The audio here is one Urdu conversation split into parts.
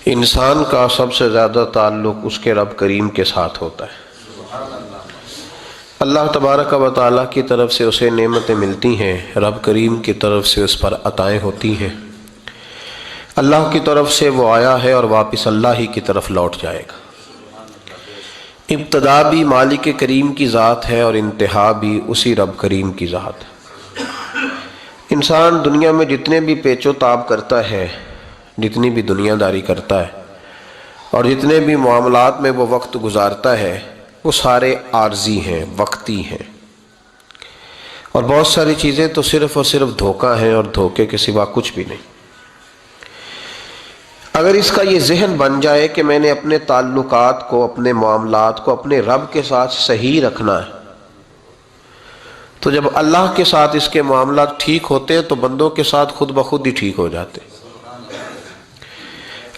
انسان کا سب سے زیادہ تعلق اس کے رب کریم کے ساتھ ہوتا ہے۔ اللہ تبارک و تعالیٰ کی طرف سے اسے نعمتیں ملتی ہیں، رب کریم کی طرف سے اس پر عطائیں ہوتی ہیں۔ اللہ کی طرف سے وہ آیا ہے اور واپس اللہ ہی کی طرف لوٹ جائے گا۔ ابتدا بھی مالک کریم کی ذات ہے اور انتہا بھی اسی رب کریم کی ذات ہے۔ انسان دنیا میں جتنے بھی پیچ و تاب کرتا ہے، جتنی بھی دنیا داری کرتا ہے اور جتنے بھی معاملات میں وہ وقت گزارتا ہے، وہ سارے عارضی ہیں، وقتی ہیں، اور بہت ساری چیزیں تو صرف اور صرف دھوکہ ہیں اور دھوکے کے سوا کچھ بھی نہیں۔ اگر اس کا یہ ذہن بن جائے کہ میں نے اپنے تعلقات کو، اپنے معاملات کو اپنے رب کے ساتھ صحیح رکھنا ہے، تو جب اللہ کے ساتھ اس کے معاملات ٹھیک ہوتے ہیں تو بندوں کے ساتھ خود بخود ہی ٹھیک ہو جاتے ہیں۔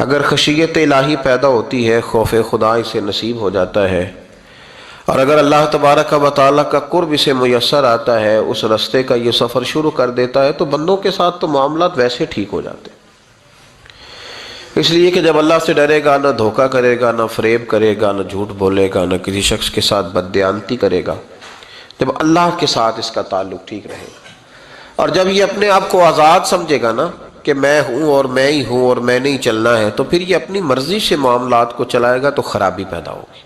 اگر خشیت الہی پیدا ہوتی ہے، خوف خدا اسے نصیب ہو جاتا ہے، اور اگر اللہ تبارک و تعالیٰ کا قرب اسے میسر آتا ہے، اس رستے کا یہ سفر شروع کر دیتا ہے، تو بندوں کے ساتھ تو معاملات ویسے ٹھیک ہو جاتے ہیں۔ اس لیے کہ جب اللہ سے ڈرے گا، نہ دھوکہ کرے گا، نہ فریب کرے گا، نہ جھوٹ بولے گا، نہ کسی شخص کے ساتھ بددیانتی کرے گا، جب اللہ کے ساتھ اس کا تعلق ٹھیک رہے گا، اور جب یہ اپنے آپ کو آزاد سمجھے گا نا کہ میں ہوں اور میں ہی ہوں اور میں نے ہی چلنا ہے، تو پھر یہ اپنی مرضی سے معاملات کو چلائے گا تو خرابی پیدا ہوگی۔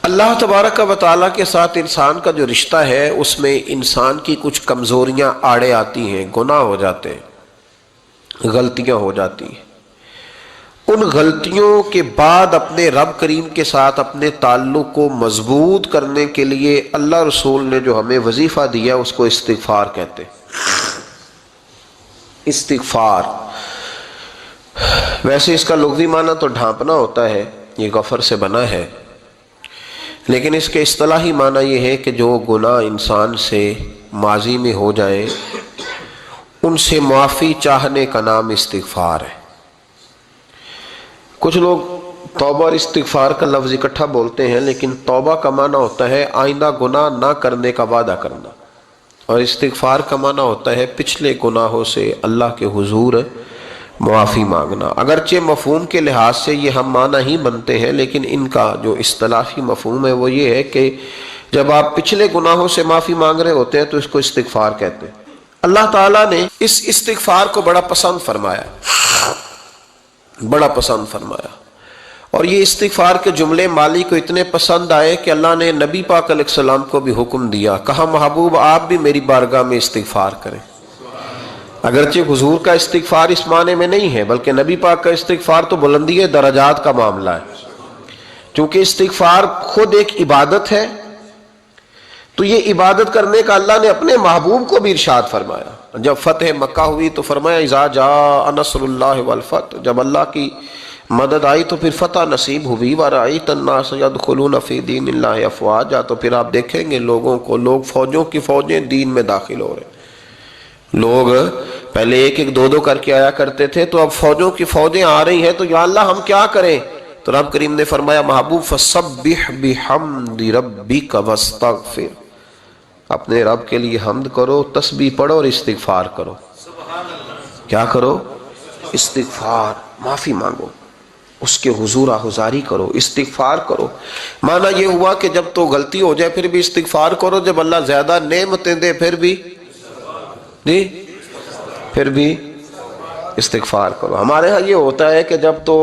اللہ تبارک و تعالیٰ کے ساتھ انسان کا جو رشتہ ہے، اس میں انسان کی کچھ کمزوریاں آڑے آتی ہیں، گناہ ہو جاتے ہیں، غلطیاں ہو جاتی ہیں۔ ان غلطیوں کے بعد اپنے رب کریم کے ساتھ اپنے تعلق کو مضبوط کرنے کے لیے اللہ رسول نے جو ہمیں وظیفہ دیا اس کو استغفار کہتے ہیں۔ استغفار ویسے اس کا لغوی معنی تو ڈھانپنا ہوتا ہے، یہ غفر سے بنا ہے، لیکن اس کے اصطلاحی معنی یہ ہے کہ جو گناہ انسان سے ماضی میں ہو جائیں ان سے معافی چاہنے کا نام استغفار ہے۔ کچھ لوگ توبہ اور استغفار کا لفظ اکٹھا بولتے ہیں، لیکن توبہ کا معنی ہوتا ہے آئندہ گناہ نہ کرنے کا وعدہ کرنا، اور استغفار کا معنی ہوتا ہے پچھلے گناہوں سے اللہ کے حضور معافی مانگنا۔ اگرچہ مفہوم کے لحاظ سے یہ ہم معنی ہی بنتے ہیں، لیکن ان کا جو اصطلاحی مفہوم ہے وہ یہ ہے کہ جب آپ پچھلے گناہوں سے معافی مانگ رہے ہوتے ہیں تو اس کو استغفار کہتے ہیں۔ اللہ تعالیٰ نے اس استغفار کو بڑا پسند فرمایا، بڑا پسند فرمایا، اور یہ استغفار کے جملے مالی کو اتنے پسند آئے کہ اللہ نے نبی پاک علیہ السلام کو بھی حکم دیا، کہا محبوب آپ بھی میری بارگاہ میں استغفار کریں۔ اگرچہ حضور کا استغفار اس معنی میں نہیں ہے، بلکہ نبی پاک کا استغفار تو بلندی درجات کا معاملہ ہے، چونکہ استغفار خود ایک عبادت ہے، تو یہ عبادت کرنے کا اللہ نے اپنے محبوب کو بھی ارشاد فرمایا۔ جب فتح مکہ ہوئی تو فرمایا اذا جاء نصر اللہ والفتح، جب اللہ کی مدد آئی تو پھر فتح نصیب ہوئی، وَرَأَيْتَ النَّاسَ يَدْخُلُونَ فِي دِينِ اللَّهِ أَفْوَاجًا، تو پھر آپ دیکھیں گے لوگوں کو، لوگ فوجوں کی فوجیں دین میں داخل ہو رہے ہیں۔ لوگ پہلے ایک ایک دو دو کر کے آیا کرتے تھے، تو اب فوجوں کی فوجیں آ رہی ہیں، تو یا اللہ ہم کیا کریں؟ تو رب کریم نے فرمایا محبوب فَسَبِّحْ بِحَمْدِ رَبِّكَ وَاسْتَغْفِرْ، اپنے رب کے لیے حمد کرو، تسبیح پڑھو اور استغفار کرو۔ کیا کرو؟ استغفار، معافی مانگو، اس کے حضور آہذاری کرو، استغفار کرو۔ معنی یہ ہوا کہ جب تو غلطی ہو جائے پھر بھی استغفار کرو، جب اللہ زیادہ نعمتیں دے پھر بھی استغفار کرو۔ ہمارے ہاں یہ ہوتا ہے کہ جب تو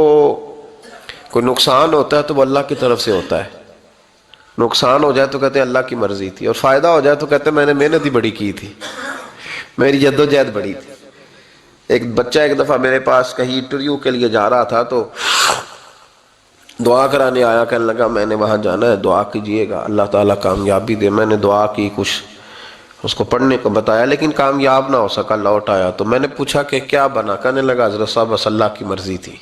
کوئی نقصان ہوتا ہے تو وہ اللہ کی طرف سے ہوتا ہے، نقصان ہو جائے تو کہتے ہیں اللہ کی مرضی تھی، اور فائدہ ہو جائے تو کہتے ہیں میں نے محنت ہی بڑی کی تھی، میری جدوجہد بڑی تھی۔ ایک بچہ ایک دفعہ میرے پاس کہیں انٹرویو کے لیے جا رہا تھا، تو دعا کرانے آیا، کہنے لگا میں نے وہاں جانا ہے، دعا کیجئے گا اللہ تعالیٰ کامیابی دے۔ میں نے دعا کی، کچھ اس کو پڑھنے کو بتایا، لیکن کامیاب نہ ہو سکا، لوٹ آیا۔ تو میں نے پوچھا کہ کیا بنا؟ کہنے لگا حضرت صاحب بس اللہ کی مرضی تھی،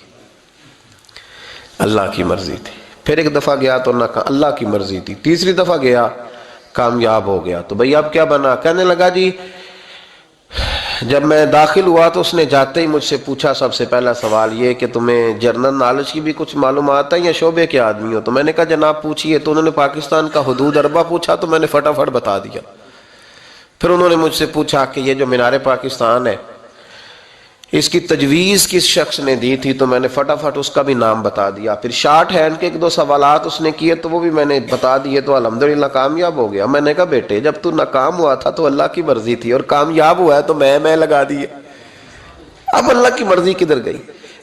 اللہ کی مرضی تھی۔ پھر ایک دفعہ گیا تو نہ کہا اللہ کی مرضی تھی، تیسری دفعہ گیا کامیاب ہو گیا۔ تو بھئی اب کیا بنا؟ کہنے لگا جی جب میں داخل ہوا تو اس نے جاتے ہی مجھ سے پوچھا سب سے پہلا سوال یہ کہ تمہیں جنرل نالج کی بھی کچھ معلومات ہے یا شعبے کے آدمی ہو؟ تو میں نے کہا جناب پوچھئے۔ تو انہوں نے پاکستان کا حدود اربہ پوچھا تو میں نے فٹافٹ بتا دیا۔ پھر انہوں نے مجھ سے پوچھا کہ یہ جو مینار پاکستان ہے اس کی تجویز کس شخص نے دی تھی تو میں نے فٹافٹ اس کا بھی نام بتا دیا. پھر شارٹ ہینڈ کے 1-2 سوالات اس نے کیے تو وہ بھی میں نے بتا دیے تو الحمدللہ کامیاب ہو گیا. میں نے کہا بیٹے جب تو ناکام ہوا تھا تو اللہ کی مرضی تھی، اور کامیاب ہوا ہے تو میں لگا دیے. اب اللہ کی مرضی کدھر گئی؟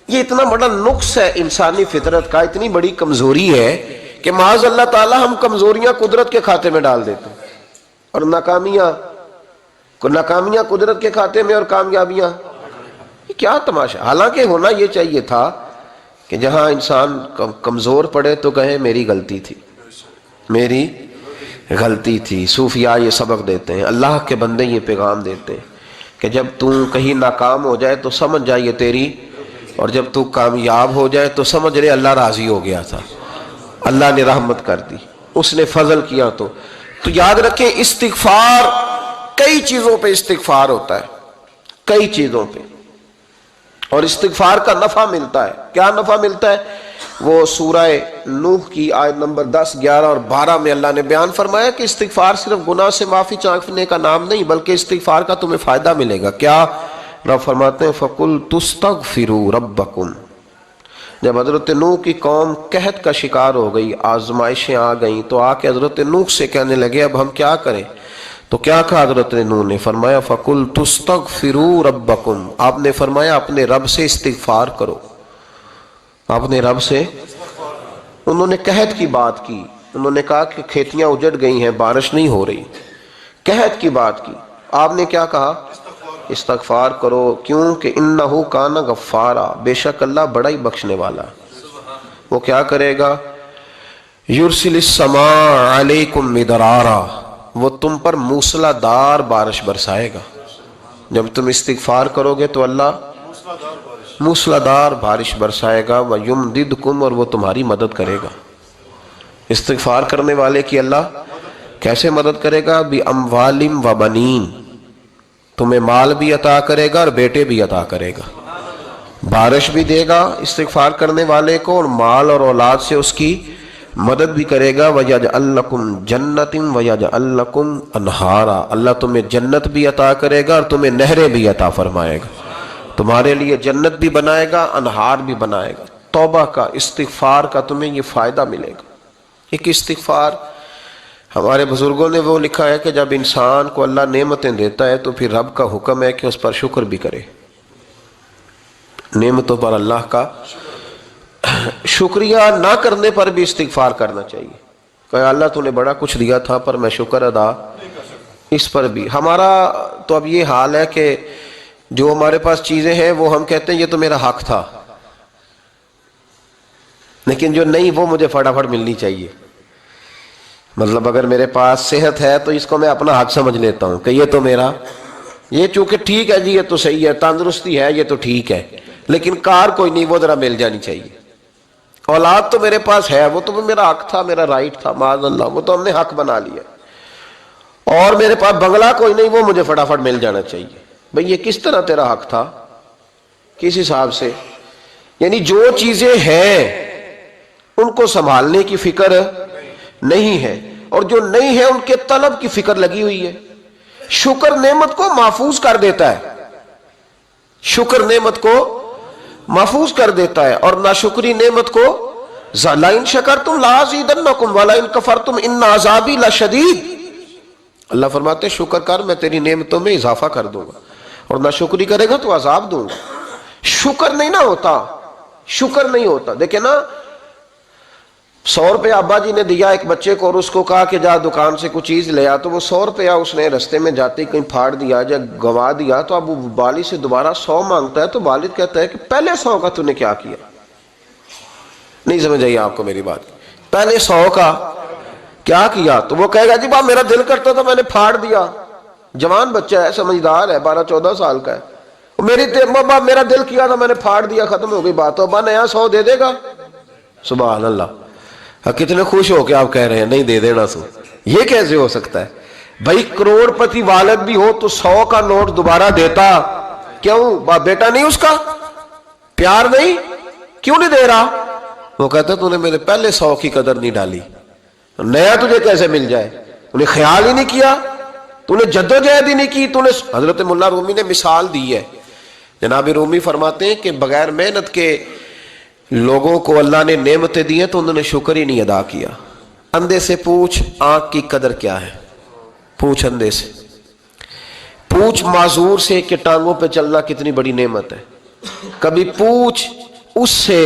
یہ اتنا بڑا نقص ہے انسانی فطرت کا، اتنی بڑی کمزوری ہے کہ معاذ اللہ تعالی ہم کمزوریاں قدرت کے کھاتے میں ڈال دیتے ہیں، اور ناکامیاں قدرت کے کھاتے میں اور کامیابیاں. یہ کیا تماشا؟ حالانکہ ہونا یہ چاہیے تھا کہ جہاں انسان کمزور پڑے تو کہے میری غلطی تھی. صوفیاء یہ سبق دیتے ہیں، اللہ کے بندے یہ پیغام دیتے ہیں کہ جب تو کہیں ناکام ہو جائے تو سمجھ جائے تیری، اور جب تو کامیاب ہو جائے تو سمجھ رہے اللہ راضی ہو گیا تھا، اللہ نے رحمت کر دی، اس نے فضل کیا. تو یاد رکھیں استغفار، کئی چیزوں پہ استغفار ہوتا ہے، کئی چیزوں پہ، اور استغفار کا نفع ملتا ہے. کیا نفع ملتا ہے؟ وہ سورہ نوح کی آیت نمبر 10، 11 اور 12 میں اللہ نے بیان فرمایا کہ استغفار صرف گناہ سے معافی چاہنے کا نام نہیں بلکہ استغفار کا تمہیں فائدہ ملے گا. کیا؟ رب فرماتے ہیں فَقُلْ تُسْتَغْفِرُوا رَبَّكُمْ. جب حضرت نوح کی قوم قحط کا شکار ہو گئی، آزمائشیں آ گئیں، تو آ کے حضرت نوح سے کہنے لگے اب ہم کیا کریں؟ تو کیا کہا حضرت نوح نے؟ فرمایا فَقُلْ تُسْتَغْفِرُوا رَبَّكُمْ. آپ نے فرمایا اپنے رب سے استغفار کرو، اپنے رب سے. انہوں نے قحط کی بات کی، انہوں نے کہا کہ کھیتیاں اجڑ گئی ہیں، بارش نہیں ہو رہی، قحط کی بات کی. آپ نے کیا کہا؟ استغفار کرو. کیوں کہ انہو کان غفارا، بے شک اللہ بڑا ہی بخشنے والا. وہ کیا کرے گا؟ یرسل السماء علیکم مدرارا، وہ تم پر موسلا دار بارش برسائے گا. جب تم استغفار کرو گے تو اللہ موسلا دار بارش برسائے گا. وَيُمْدِدْكُمْ، اور وہ تمہاری مدد کرے گا. استغفار کرنے والے کی اللہ کیسے مدد کرے گا؟ بِأَمْوَالٍ وَبَنِينَ، تمہیں مال بھی عطا کرے گا اور بیٹے بھی عطا کرے گا. بارش بھی دے گا استغفار کرنے والے کو، اور مال اور اولاد سے اس کی مدد بھی کرے گا. وَيَجْعَلْ لَكُمْ جَنَّةٍ وَيَجْعَلْ لَكُمْ أَنْهَارًا، اللہ تمہیں جنت بھی عطا کرے گا اور تمہیں نہریں بھی عطا فرمائے گا. تمہارے لیے جنت بھی بنائے گا، انہار بھی بنائے گا. توبہ کا، استغفار کا تمہیں یہ فائدہ ملے گا. ایک استغفار، ہمارے بزرگوں نے وہ لکھا ہے کہ جب انسان کو اللہ نعمتیں دیتا ہے تو پھر رب کا حکم ہے کہ اس پر شکر بھی کرے. نعمتوں پر اللہ کا شکریہ نہ کرنے پر بھی استغفار کرنا چاہیے کہ اللہ تو نے بڑا کچھ دیا تھا پر میں شکر ادا اس پر بھی. ہمارا تو اب یہ حال ہے کہ جو ہمارے پاس چیزیں ہیں وہ ہم کہتے ہیں یہ تو میرا حق تھا، لیکن جو نہیں وہ مجھے فٹافٹ ملنی چاہیے. مطلب اگر میرے پاس صحت ہے تو اس کو میں اپنا حق سمجھ لیتا ہوں کہ یہ تو میرا، یہ چونکہ ٹھیک ہے جی یہ تو صحیح ہے، تندرستی ہے یہ تو ٹھیک ہے، لیکن کار کوئی نہیں، وہ ذرا مل جانی چاہیے. اولاد تو میرے پاس ہے، وہ تو میرا حق تھا، میرا رائٹ تھا، معاذ اللہ وہ تو ہم نے حق بنا لیا. اور میرے پاس بنگلہ کوئی نہیں، وہ مجھے فٹافٹ مل جانا چاہیے. بھئی یہ کس طرح تیرا حق تھا؟ کس حساب سے؟ یعنی جو چیزیں ہیں ان کو سنبھالنے کی فکر نہیں ہے، اور جو نہیں ہے ان کے طلب کی فکر لگی ہوئی ہے. شکر نعمت کو محفوظ کر دیتا ہے، شکر نعمت کو محفوظ کر دیتا ہے، اور ناشکری نعمت کو لَئِن شَكَرْتُمْ لَأَزِيدَنَّكُمْ وَلَئِن كَفَرْتُمْ إِنَّ عَذَابِي لَشَدِيدٌ. اللہ فرماتے ہیں شکر کر میں تیری نعمتوں میں اضافہ کر دوں گا، اور ناشکری کرے گا تو عذاب دوں گا. شکر نہیں نہ ہوتا، شکر نہیں ہوتا. دیکھیں نا 100 روپے ابا جی نے دیا ایک بچے کو اور اس کو کہا کہ جا دکان سے کچھ چیز لے آ، تو وہ 100 روپیہ اس نے رستے میں جاتے کہیں پھاڑ دیا یا گوا دیا، تو اب وہ والد سے دوبارہ 100 مانگتا ہے تو والد کہتا ہے کہ پہلے 100 کا تو نے کیا کیا؟ نہیں سمجھ آئی آپ کو میری بات؟ پہلے 100 کا کیا کیا؟ تو وہ کہے گا جی باپ میرا دل کرتا تھا میں نے پھاڑ دیا. جوان بچہ ہے، سمجھدار ہے، 12-14 سال کا ہے. باپ میرا دل کیا تھا میں نے پھاڑ دیا، ختم ہو گئی بات. تو ابا نیا 100 دے دے گا؟ سبحان اللہ. کتنے خوش ہو کے آپ کہہ رہے ہیں نہیں دے دینا سو. یہ کیسے ہو سکتا ہے بھائی؟ کروڑ پتی والد بھی ہو تو 100 کا نوٹ دوبارہ دیتا کیوں؟ باپ بیٹا نہیں اس کا پیار نہیں، کیوں نہیں دے رہا؟ وہ کہتا تو نے میرے پہلے 100 کی قدر نہیں ڈالی، نیا تجھے کیسے مل جائے؟ تو نے خیال ہی نہیں کیا، تو نے جدوجہد ہی نہیں کی. تو نے حضرت مولا رومی نے مثال دی ہے، جناب رومی فرماتے ہیں کہ بغیر محنت کے لوگوں کو اللہ نے نعمتیں دی ہیں تو انہوں نے شکر ہی نہیں ادا کیا. اندھے سے پوچھ آنکھ کی قدر کیا ہے. پوچھ اندھے سے، پوچھ معذور سے کہ ٹانگوں پہ چلنا کتنی بڑی نعمت ہے. کبھی پوچھ اس سے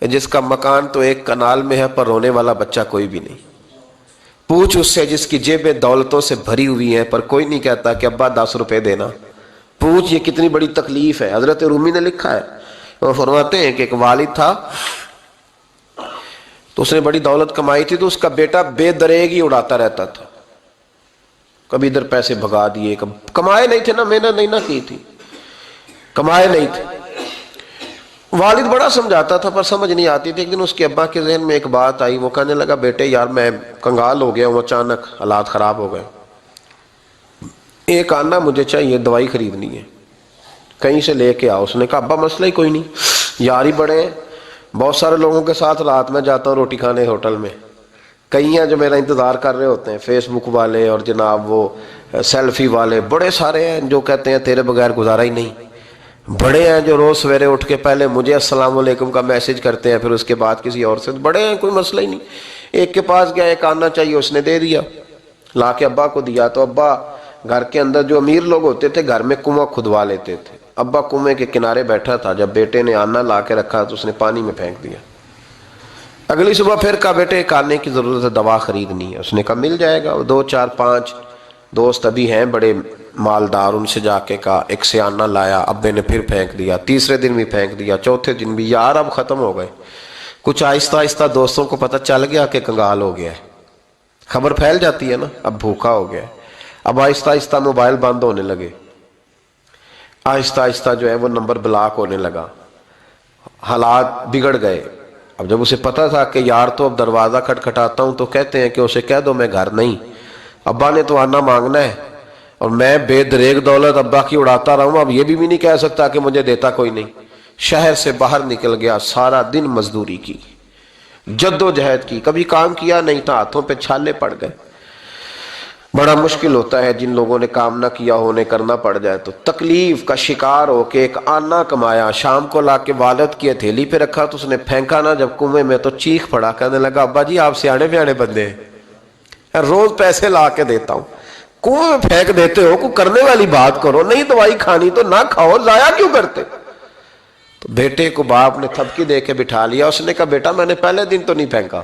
جس کا مکان تو ایک کنال میں ہے پر رونے والا بچہ کوئی بھی نہیں. پوچھ اس سے جس کی جیبیں دولتوں سے بھری ہوئی ہیں پر کوئی نہیں کہتا کہ ابا 10 روپے دینا. پوچھ یہ کتنی بڑی تکلیف ہے. حضرت رومی نے لکھا ہے، وہ فرماتے ہیں کہ ایک والد تھا تو اس نے بڑی دولت کمائی تھی تو اس کا بیٹا بے دریغ ہی اڑاتا رہتا تھا. کبھی ادھر پیسے بھگا دیے، کمائے نہیں تھے نا، محنت نہیں نہ کی تھی، کمائے نہیں تھے. والد بڑا سمجھاتا تھا پر سمجھ نہیں آتی تھی. ایک دن اس کے ابا کے ذہن میں ایک بات آئی. وہ کہنے لگا بیٹے یار میں کنگال ہو گیا ہوں، اچانک حالات خراب ہو گئے، ایک آنا مجھے چاہیے، دوائی خریدنی ہے، کہیں سے لے کے آؤ. اس نے کہا ابا مسئلہ ہی کوئی نہیں، یار ہی بڑے ہیں، بہت سارے لوگوں کے ساتھ رات میں جاتا ہوں روٹی کھانے ہوٹل میں، کئی ہیں جو میرا انتظار کر رہے ہوتے ہیں، فیس بک والے اور جناب وہ سیلفی والے بڑے سارے ہیں جو کہتے ہیں تیرے بغیر گزارا ہی نہیں. بڑے ہیں جو روز سویرے اٹھ کے پہلے مجھے السلام علیکم کا میسج کرتے ہیں پھر اس کے بعد کسی اور سے. بڑے ہیں، کوئی مسئلہ ہی نہیں. ایک کے پاس گیا، ایک آنا چاہیے، اس نے دے دیا، لا کے ابا کو دیا. تو ابا گھر کے اندر جو امیر لوگ ہوتے تھے گھر میں کنواں کھدوا لیتے تھے. ابا کنویں کے کنارے بیٹھا تھا، جب بیٹے نے آنا لا کے رکھا تو اس نے پانی میں پھینک دیا. اگلی صبح پھر کہا بیٹے ایک آنے کی ضرورت ہے، دوا خریدنی ہے. اس نے کہا مل جائے گا. 2 4 5 دوست ابھی ہیں بڑے مالدار، ان سے جا کے کہا، ایک سے آنا لایا، ابے نے پھر پھینک دیا، تیسرے دن بھی پھینک دیا، چوتھے دن بھی. یار اب ختم ہو گئے. کچھ آہستہ آہستہ دوستوں کو پتہ چل گیا کہ کنگال ہو گیا ہے، خبر پھیل جاتی ہے نا، اب بھوکا ہو گیا ہے. اب آہستہ آہستہ موبائل بند ہونے لگے، آہستہ آہستہ جو ہے وہ نمبر بلاک ہونے لگا، حالات بگڑ گئے. اب جب اسے پتہ تھا کہ یار تو اب دروازہ کھٹکھٹاتا ہوں تو کہتے ہیں کہ اسے کہہ دو میں گھر نہیں، ابا نے تو آنا مانگنا ہے اور میں بے دریغ دولت ابا کی اڑاتا رہا ہوں، اب یہ بھی نہیں کہہ سکتا کہ مجھے دیتا کوئی نہیں. شہر سے باہر نکل گیا، سارا دن مزدوری کی، جد و جہد کی، کبھی کام کیا نہیں تھا، ہاتھوں پہ چھالے پڑ گئے. بڑا مشکل ہوتا ہے جن لوگوں نے کام نہ کیا ہو، انہیں کرنا پڑ جائے تو. تکلیف کا شکار ہو کے ایک آنا کمایا، شام کو لا کے والد کی ہتھیلی پہ رکھا تو اس نے پھینکا نا جب کنویں میں تو چیخ پڑا، کہنے لگا ابا جی آپ سیانے بیانے بندے ہیں، روز پیسے لا کے دیتا ہوں، کنویں میں پھینک دیتے ہو، کوئی کرنے والی بات کرو، نہیں دوائی کھانی تو نہ کھاؤ، ضائع کیوں کرتے. تو بیٹے کو باپ نے تھپکی دے کے بٹھا لیا. اس نے کہا بیٹا میں نے پہلے دن تو نہیں پھینکا،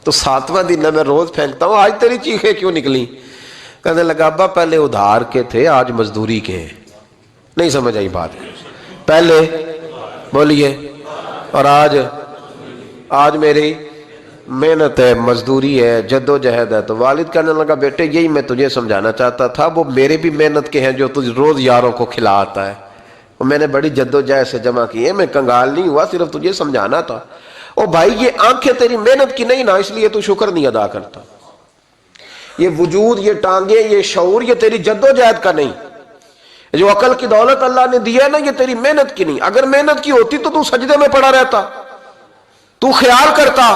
تو 7واں دن میں روز پھینکتا ہوں، آج تیری چیخیں کیوں نکلی؟ کہنے لگا ابا پہلے ادھار کے تھے آج مزدوری کے ہیں. نہیں سمجھ آئی بات؟ پہلے بولیے اور آج میری محنت ہے، مزدوری ہے، جد و جہد ہے. تو والد کہنے لگا بیٹے یہی میں تجھے سمجھانا چاہتا تھا، وہ میرے بھی محنت کے ہیں جو تجھ روز یاروں کو کھلا آتا ہے، وہ میں نے بڑی جد و جہد سے جمع کی ہے، میں کنگال نہیں ہوا، صرف تجھے سمجھانا تھا. او بھائی یہ آنکھیں تیری محنت کی نہیں نا، اس لیے تو شکر نہیں ادا کرتا. یہ وجود، یہ ٹانگیں، یہ شعور، یہ تیری جد و جہد کا نہیں. جو عقل کی دولت اللہ نے دی ہے نا، یہ تیری محنت کی نہیں. اگر محنت کی ہوتی تو سجدے میں پڑا رہتا، تو خیال کرتا.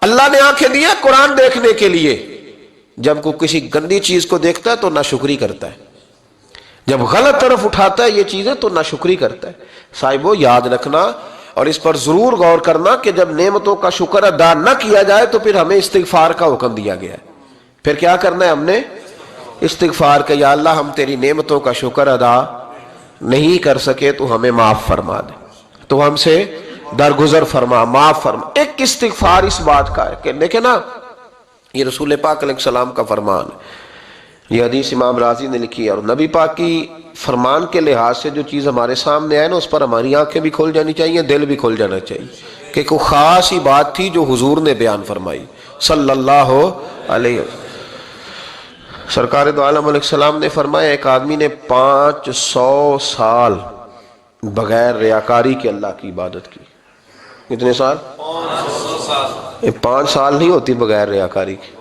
اللہ نے آنکھیں دی ہے قرآن دیکھنے کے لیے، جب کوئی کسی گندی چیز کو دیکھتا ہے تو ناشکری کرتا ہے، جب غلط طرف اٹھاتا ہے یہ چیزیں تو ناشکری کرتا ہے. صاحبو یاد رکھنا اور اس پر ضرور غور کرنا کہ جب نعمتوں کا شکر ادا نہ کیا جائے تو پھر ہمیں استغفار کا حکم دیا گیا ہے. پھر کیا کرنا ہے ہم نے؟ استغفار کا، یا اللہ ہم تیری نعمتوں کا شکر ادا نہیں کر سکے تو ہمیں معاف فرما دے، تو ہم سے درگزر فرما، معاف فرما. ایک استغفار اس بات کا ہے کہ دیکھیں نا، یہ رسول پاک علیہ السلام کا فرمان ہے، یہ حدیث امام راضی نے لکھی ہے، اور نبی پاک کی فرمان کے لحاظ سے جو چیز ہمارے سامنے آئے نا اس پر ہماری آنکھیں بھی کھل جانی چاہیے، دل بھی کھل جانا چاہیے کہ کوئی خاص ہی بات تھی جو حضور نے بیان فرمائی صلی اللہ علیہ وسلم. سرکار دو عالم علیہ السلام نے فرمایا ایک آدمی نے 500 سال بغیر ریاکاری کے اللہ کی عبادت کی. کتنے سال؟ 500 سال. 5 سال نہیں ہوتی بغیر ریاکاری کی.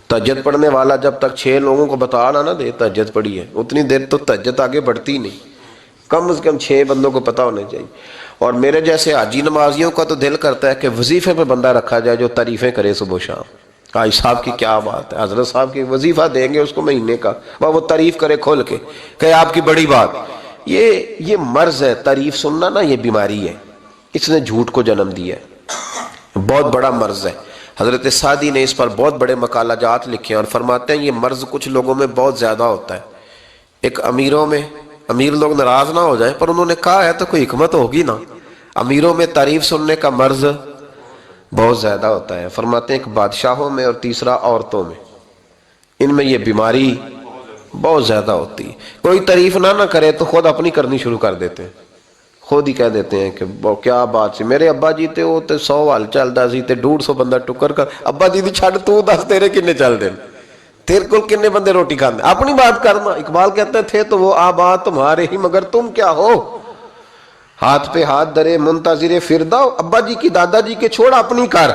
تہجد پڑھنے والا جب تک 6 لوگوں کو بتا نہ دے تہجد پڑھی ہے، اتنی دیر تو تہجد آگے بڑھتی نہیں. کم از کم 6 بندوں کو پتا ہونا چاہیے. اور میرے جیسے حاجی نمازیوں کا تو دل کرتا ہے کہ وظیفے پہ بندہ رکھا جائے جو تعریفیں کرے صبح و شام. حاجی صاحب کی کیا بات ہے، حضرت صاحب کی وظیفہ دیں گے اس کو مہینے کا، وہ تعریف کرے کھول کے کہ آپ کی بڑی بات. یہ مرض ہے، تعریف سننا نا یہ بیماری ہے، اس نے جھوٹ کو جنم دیا ہے، بہت بڑا مرض ہے۔ حضرت سعدی نے اس پر بہت بڑے مقالہ جات لکھے ہیں اور فرماتے ہیں یہ مرض کچھ لوگوں میں بہت زیادہ ہوتا ہے۔ ایک امیروں میں، امیر لوگ ناراض نہ ہو جائیں پر انہوں نے کہا ہے تو کوئی حکمت ہوگی نا، امیروں میں تعریف سننے کا مرض بہت زیادہ ہوتا ہے۔ فرماتے ہیں ایک بادشاہوں میں اور تیسرا عورتوں میں، ان میں یہ بیماری بہت زیادہ ہوتی ہے۔ کوئی تعریف نہ کرے تو خود اپنی کرنی شروع کر دیتے ہیں، خود ہی کہہ دیتے ہیں کہ کیا بات سی، میرے ابا جی تے وہ تے 100 حال چلدا سی تے 150 بندہ ٹکر کر، ابا جی دی چھڈ تو دس تیرے کنے چل دے، تیرے کو کنے بندے روٹی کھاندے، اپنی بات کرنا۔ اقبال کہتے تھے تو وہ آبا تمہارے ہی مگر تم کیا ہو، ہاتھ پہ ہاتھ درے منتظر فرداؤ، ابا جی کی دادا جی کے چھوڑ اپنی کر،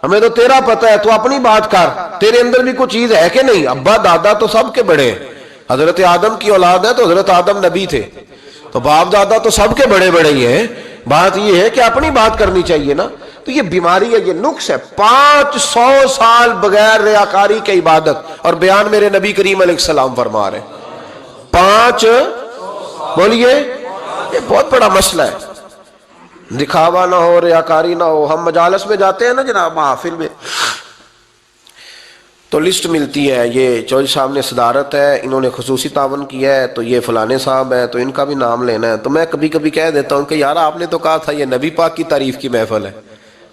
ہمیں تو تیرا پتہ ہے تو اپنی بات کر، تیرے اندر بھی کوئی چیز ہے کہ نہیں۔ ابا دادا تو سب کے بڑے ہیں، حضرت آدم کی اولاد ہے تو حضرت آدم نبی تھے، تو باپ دادا تو سب کے بڑے بڑے ہی ہیں، بات یہ ہے کہ اپنی بات کرنی چاہیے نا۔ تو یہ بیماری ہے، یہ نقص ہے۔ 500 سال بغیر ریاکاری کی عبادت، اور بیان میرے نبی کریم علیہ السلام فرما رہے ہیں 5، بولیے، یہ بہت بڑا مسئلہ ہے، دکھاوا نہ ہو، ریاکاری نہ ہو۔ ہم مجالس میں جاتے ہیں نا جناب، محافل میں، تو لسٹ ملتی ہے، یہ چودھری صاحب نے صدارت ہے، انہوں نے خصوصی تعاون کیا ہے، تو یہ فلانے صاحب ہے تو ان کا بھی نام لینا ہے۔ تو میں کبھی کبھی کہہ دیتا ہوں کہ یار آپ نے تو کہا تھا یہ نبی پاک کی تعریف کی محفل ہے،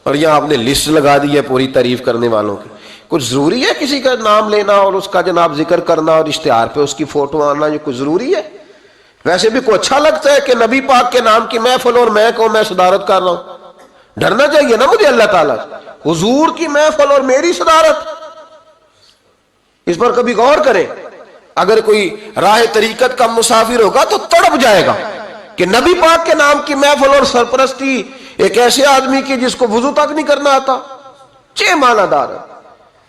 اور یہاں آپ نے لسٹ لگا دی ہے پوری تعریف کرنے والوں کی۔ کچھ ضروری ہے کسی کا نام لینا اور اس کا جناب ذکر کرنا اور اشتہار پہ اس کی فوٹو آنا، یہ کچھ ضروری ہے؟ ویسے بھی کوئی اچھا لگتا ہے کہ نبی پاک کے نام کی محفل اور میں کہوں میں صدارت کر رہا ہوں؟ ڈرنا چاہیے نا مجھے اللہ تعالیٰ سے، حضور کی محفل اور میری صدارت، اس پر کبھی غور کریں۔ اگر کوئی راہ طریقت کا مسافر ہوگا تو تڑپ جائے گا کہ نبی پاک کے نام کی محفل اور سرپرستی ایک ایسے آدمی کی جس کو وضو تک نہیں کرنا آتا، چھ معنی دار ہے،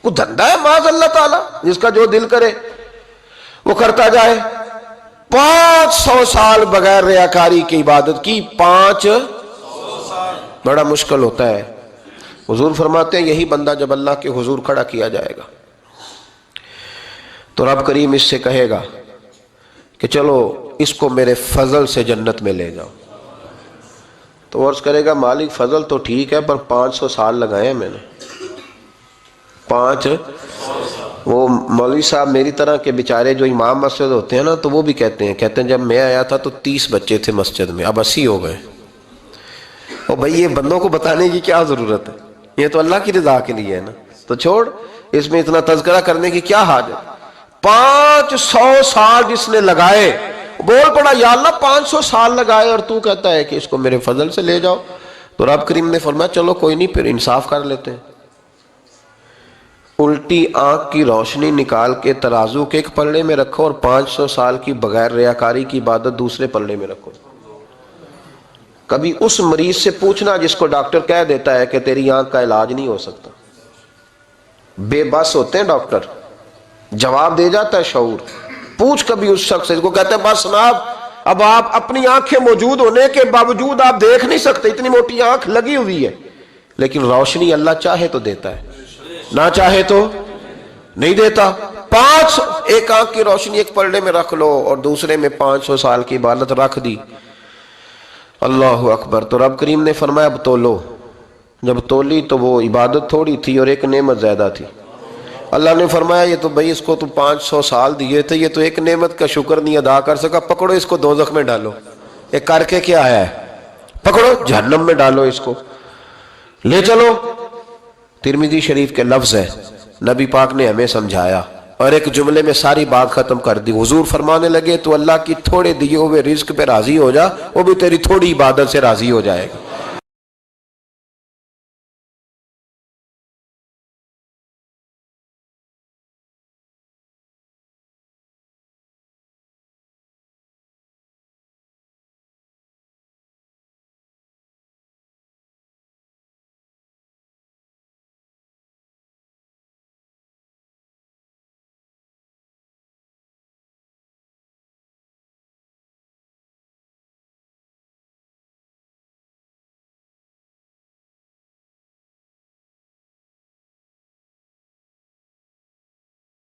وہ دھندا ہے معاذ اللہ تعالیٰ، جس کا جو دل کرے وہ کرتا جائے۔ 500 سال بغیر ریاکاری کی عبادت کی، 500 بڑا مشکل ہوتا ہے۔ حضور فرماتے ہیں یہی بندہ جب اللہ کے حضور کھڑا کیا جائے گا تو رب کریم اس سے کہے گا کہ چلو اس کو میرے فضل سے جنت میں لے جاؤ، تو عرض کرے گا مالک فضل تو ٹھیک ہے پر 500 سال لگائے ہیں میں نے، 5۔ وہ مولوی صاحب میری طرح کے بیچارے جو امام مسجد ہوتے ہیں نا، تو وہ بھی کہتے ہیں جب میں آیا تھا تو 30 بچے تھے مسجد میں، اب 80 ہو گئے۔ اور بھائی یہ بندوں کو بتانے کی کیا ضرورت ہے، یہ تو اللہ کی رضا کے لیے ہے نا، تو چھوڑ اس میں اتنا تذکرہ کرنے کی کیا حاجت۔ 500 سال جس نے لگائے، بول پڑا یا اللہ 500 سال لگائے اور تو کہتا ہے کہ اس کو میرے فضل سے لے جاؤ، تو رب کریم نے فرمایا چلو کوئی نہیں، پھر انصاف کر لیتے ہیں، الٹی آنکھ کی روشنی نکال کے ترازو کے ایک پلڑے میں رکھو اور 500 سال کی بغیر ریاکاری کی عبادت دوسرے پلڑے میں رکھو۔ کبھی اس مریض سے پوچھنا جس کو ڈاکٹر کہہ دیتا ہے کہ تیری آنکھ کا علاج نہیں ہو سکتا، بے بس ہوتے ہیں ڈاکٹر، جواب دے جاتا ہے شعور۔ پوچھ کبھی اس شخص سے، کو کہتے ہیں بس جناب اب آپ اپنی آنکھیں موجود ہونے کے باوجود آپ دیکھ نہیں سکتے، اتنی موٹی آنکھ لگی ہوئی ہے، لیکن روشنی اللہ چاہے تو دیتا ہے، نہ چاہے تو نہیں دیتا۔ 5 ایک آنکھ کی روشنی ایک پلڑے میں رکھ لو اور دوسرے میں 500 سال کی عبادت رکھ دی، اللہ اکبر۔ تو رب کریم نے فرمایا اب تولو، جب تولی تو وہ عبادت تھوڑی تھی اور ایک نعمت زیادہ تھی۔ اللہ نے فرمایا یہ تو بھائی اس کو تو 500 سال دیے تھے، یہ تو ایک نعمت کا شکر نہیں ادا کر سکا، پکڑو اس کو دوزخ میں ڈالو۔ ایک کر کے کیا آیا ہے، پکڑو جہنم میں ڈالو، اس کو لے چلو۔ ترمذی شریف کے لفظ ہے، نبی پاک نے ہمیں سمجھایا اور ایک جملے میں ساری بات ختم کر دی۔ حضور فرمانے لگے تو اللہ کی تھوڑے دیے ہوئے رزق پہ راضی ہو جا، وہ بھی تیری تھوڑی عبادت سے راضی ہو جائے گا۔